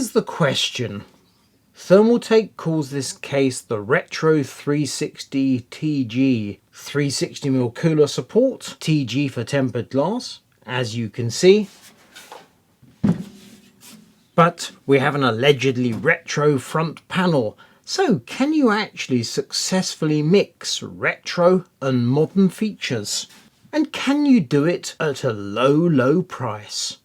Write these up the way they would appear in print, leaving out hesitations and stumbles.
here's the question. Thermaltake calls this case the Retro 360 TG. 360mm cooler support, TG for tempered glass, as you can see. But we have an allegedly retro front panel. So can you actually successfully mix retro and modern features? And can you do it at a low price?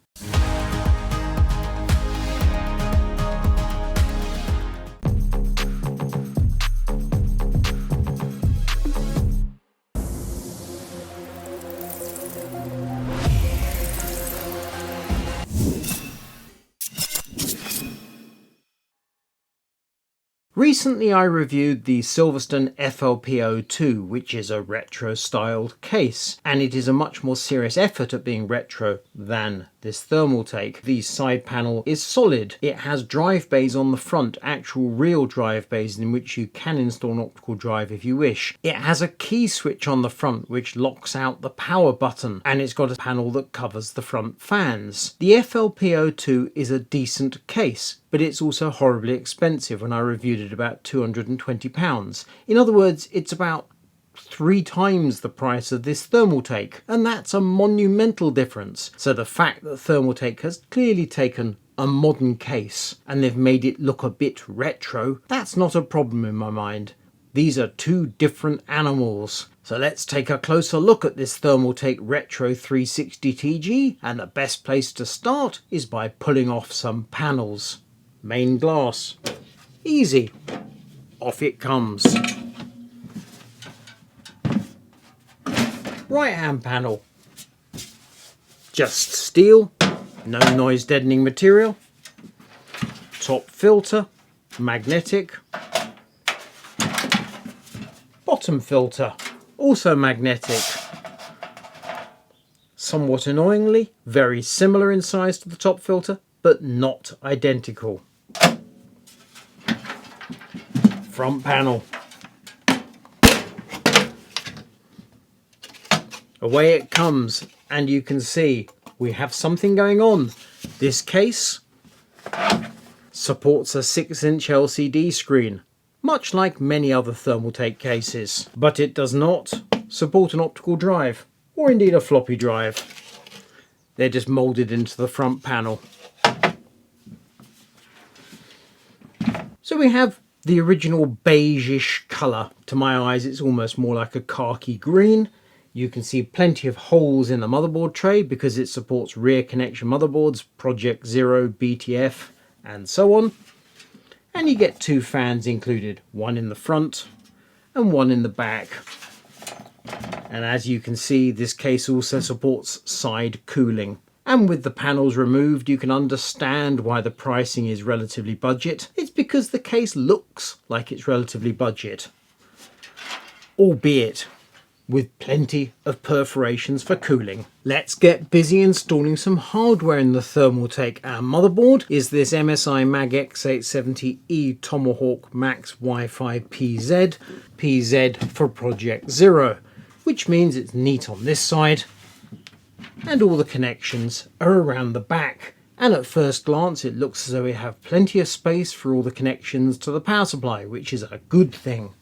Recently I reviewed the Silverstone FLP02, which is a retro styled case, and it is a much more serious effort at being retro than this Thermaltake. The side panel is solid. It has drive bays on the front, actual real drive bays in which you can install an optical drive if you wish. It has a key switch on the front which locks out the power button, and it's got a panel that covers the front fans. The FLP02 is a decent case, but it's also horribly expensive. When I reviewed it, about £220. In other words, it's about 3 times the price of this Thermaltake, and that's a monumental difference. So the fact that Thermaltake has clearly taken a modern case and they've made it look a bit retro, that's not a problem in my mind. These are two different animals. So let's take a closer look at this Thermaltake Retro 360 TG, and the best place to start is by pulling off some panels. Main glass. Easy. Off it comes. Right hand panel. Just steel. No noise deadening material. Top filter. Magnetic. Bottom filter. Also magnetic. Somewhat annoyingly, very similar in size to the top filter, but not identical. Front panel. Away it comes, and you can see we have something going on. This case supports a 6-inch LCD screen, much like many other Thermaltake cases, but it does not support an optical drive, or indeed a floppy drive. They're just molded into the front panel. So we have the original beige-ish colour. To my eyes, it's almost more like a khaki green. You can see plenty of holes in the motherboard tray because it supports rear connection motherboards, Project Zero, BTF, and so on. And you get 2 fans included, one in the front and one in the back. And as you can see, this case also supports side cooling. And with the panels removed, you can understand why the pricing is relatively budget. It's because the case looks like it's relatively budget, albeit with plenty of perforations for cooling. Let's get busy installing some hardware in the Thermaltake. Our motherboard is this MSI MAG-X870E Tomahawk Max Wi-Fi PZ. PZ for Project Zero, which means it's neat on this side, and all the connections are around the back. And at first glance it looks as though we have plenty of space for all the connections to the power supply, which is a good thing.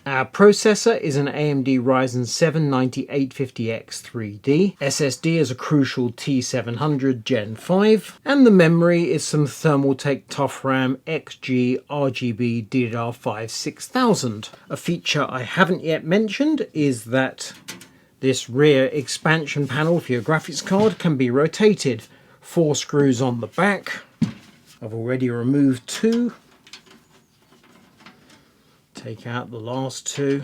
Our processor is an AMD Ryzen 7 9850X 3D. SSD is a Crucial T700 Gen 5. And the memory is some Thermaltake ToughRAM XG RGB DDR5 6000. A feature I haven't yet mentioned is that this rear expansion panel for your graphics card can be rotated. 4 screws on the back. I've already removed 2. Take out the last 2.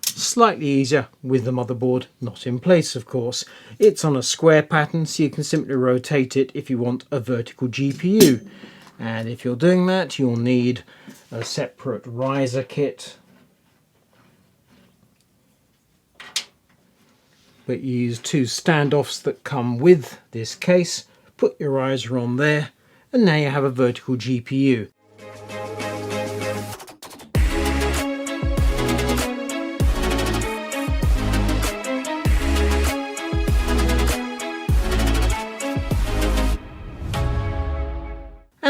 Slightly easier with the motherboard not in place, of course. It's on a square pattern, so you can simply rotate it if you want a vertical GPU. And if you're doing that, you'll need a separate riser kit. But you use 2 standoffs that come with this case, put your riser on there, and now you have a vertical GPU.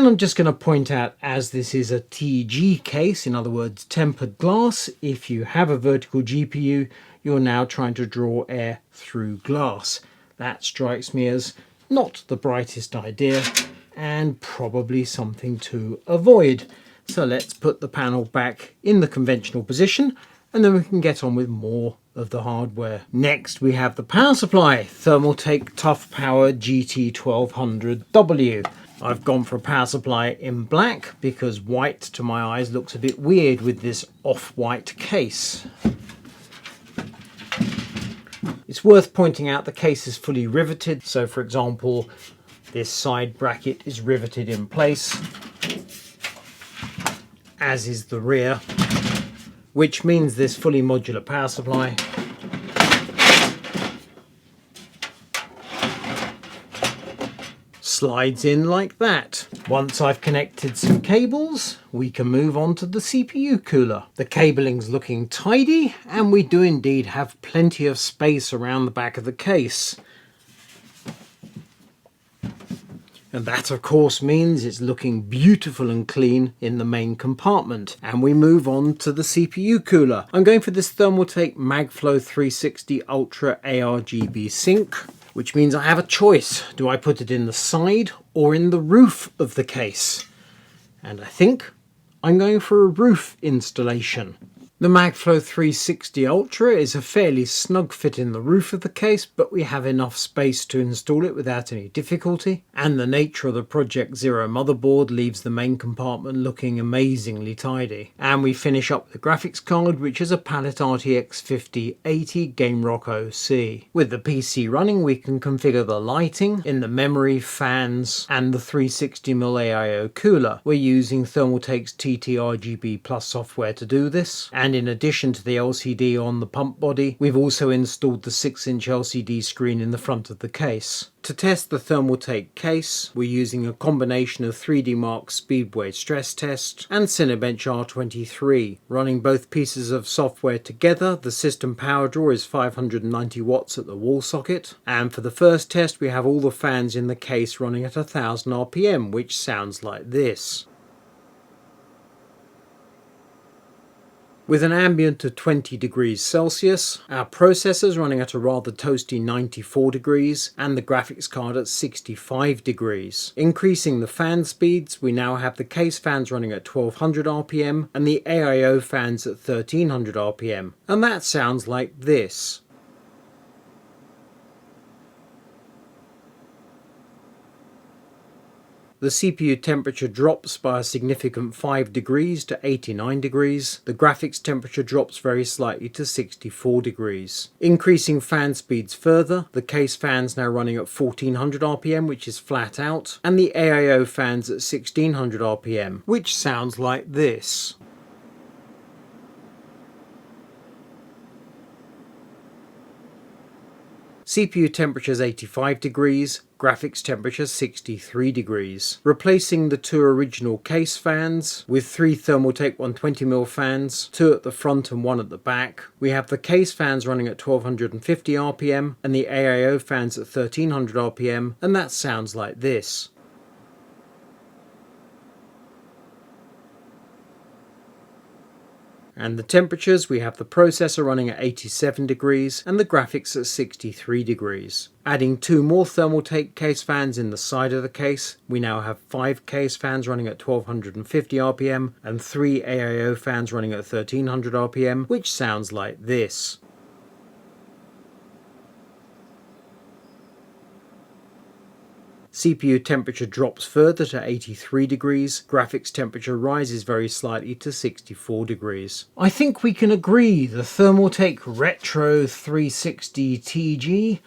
And I'm just going to point out, as this is a TG case, in other words tempered glass, if you have a vertical GPU, you're now trying to draw air through glass. That strikes me as not the brightest idea and probably something to avoid. So let's put the panel back in the conventional position and then we can get on with more of the hardware. Next we have the power supply, Thermaltake ToughPower GT1200W. I've gone for a power supply in black because white to my eyes looks a bit weird with this off-white case. It's worth pointing out the case is fully riveted, so for example this side bracket is riveted in place, as is the rear, which means this fully modular power supply slides in like that. Once I've connected some cables, we can move on to the CPU cooler. The cabling's looking tidy, and we do indeed have plenty of space around the back of the case. And that of course means it's looking beautiful and clean in the main compartment. And we move on to the CPU cooler. I'm going for this Thermaltake MAGFloe 360 Ultra ARGB sync, which means I have a choice. Do I put it in the side or in the roof of the case? And I think I'm going for a roof installation. The MAGFloe 360 Ultra is a fairly snug fit in the roof of the case, but we have enough space to install it without any difficulty. And the nature of the Project Zero motherboard leaves the main compartment looking amazingly tidy. And we finish up with the graphics card, which is a Palit RTX 5080 Gamerock OC. With the PC running, we can configure the lighting in the memory, fans, and the 360mm AIO cooler. We're using Thermaltake's RGB Plus software to do this. And in addition to the LCD on the pump body, we've also installed the 6-inch LCD screen in the front of the case. To test the Thermaltake case, we're using a combination of 3D Mark Speedway stress test and Cinebench R23. Running both pieces of software together, the system power draw is 590 watts at the wall socket. And for the first test, we have all the fans in the case running at 1000 RPM, which sounds like this. With an ambient of 20 degrees Celsius, our processor's running at a rather toasty 94 degrees and the graphics card at 65 degrees. Increasing the fan speeds, we now have the case fans running at 1200 RPM and the AIO fans at 1300 RPM. And that sounds like this. The CPU temperature drops by a significant 5 degrees to 89 degrees. The graphics temperature drops very slightly to 64 degrees. Increasing fan speeds further, the case fan's now running at 1400 RPM, which is flat out, and the AIO fan's at 1600 RPM, which sounds like this. CPU temperature is 85 degrees, graphics temperature 63 degrees. Replacing the two original case fans with three Thermaltake 120mm fans, two at the front and one at the back. We have the case fans running at 1250 RPM and the AIO fans at 1300 RPM, and that sounds like this. And the temperatures, we have the processor running at 87 degrees and the graphics at 63 degrees. Adding two more Thermaltake case fans in the side of the case, we now have 5 case fans running at 1250 RPM and 3 AIO fans running at 1300 RPM, which sounds like this. CPU temperature drops further to 83 degrees, graphics temperature rises very slightly to 64 degrees. I think we can agree the Thermaltake Retro 360 TG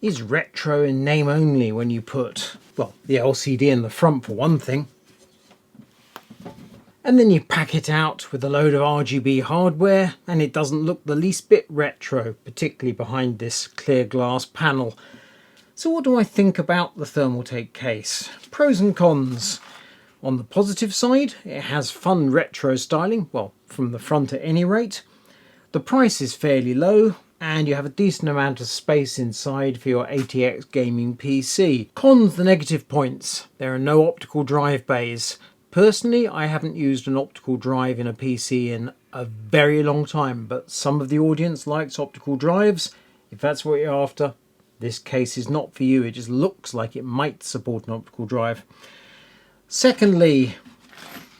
is retro in name only when you put, well, the LCD in the front for one thing. And then you pack it out with a load of RGB hardware and it doesn't look the least bit retro, particularly behind this clear glass panel. So what do I think about the Thermaltake case? Pros and cons. On the positive side, it has fun retro styling, well, from the front at any rate. The price is fairly low, and you have a decent amount of space inside for your ATX gaming PC. Cons, the negative points. There are no optical drive bays. Personally, I haven't used an optical drive in a PC in a very long time, but some of the audience likes optical drives. If that's what you're after, this case is not for you. It just looks like it might support an optical drive. Secondly,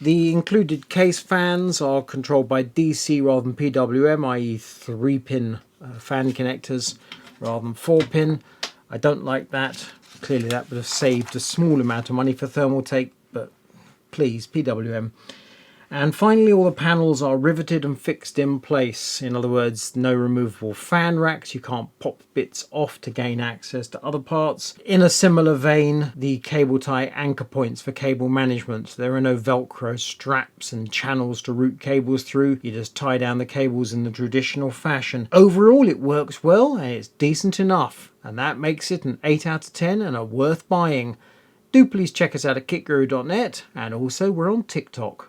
the included case fans are controlled by DC rather than PWM, i.e. 3-pin fan connectors rather than 4-pin. I don't like that. Clearly that would have saved a small amount of money for Thermaltake, but please, PWM. And finally, all the panels are riveted and fixed in place. In other words, no removable fan racks. You can't pop bits off to gain access to other parts. In a similar vein, the cable tie anchor points for cable management. There are no Velcro straps and channels to route cables through. You just tie down the cables in the traditional fashion. Overall, it works well and it's decent enough. And that makes it an 8 out of 10 and a worth buying. Do please check us out at kitguru.net, and also we're on TikTok.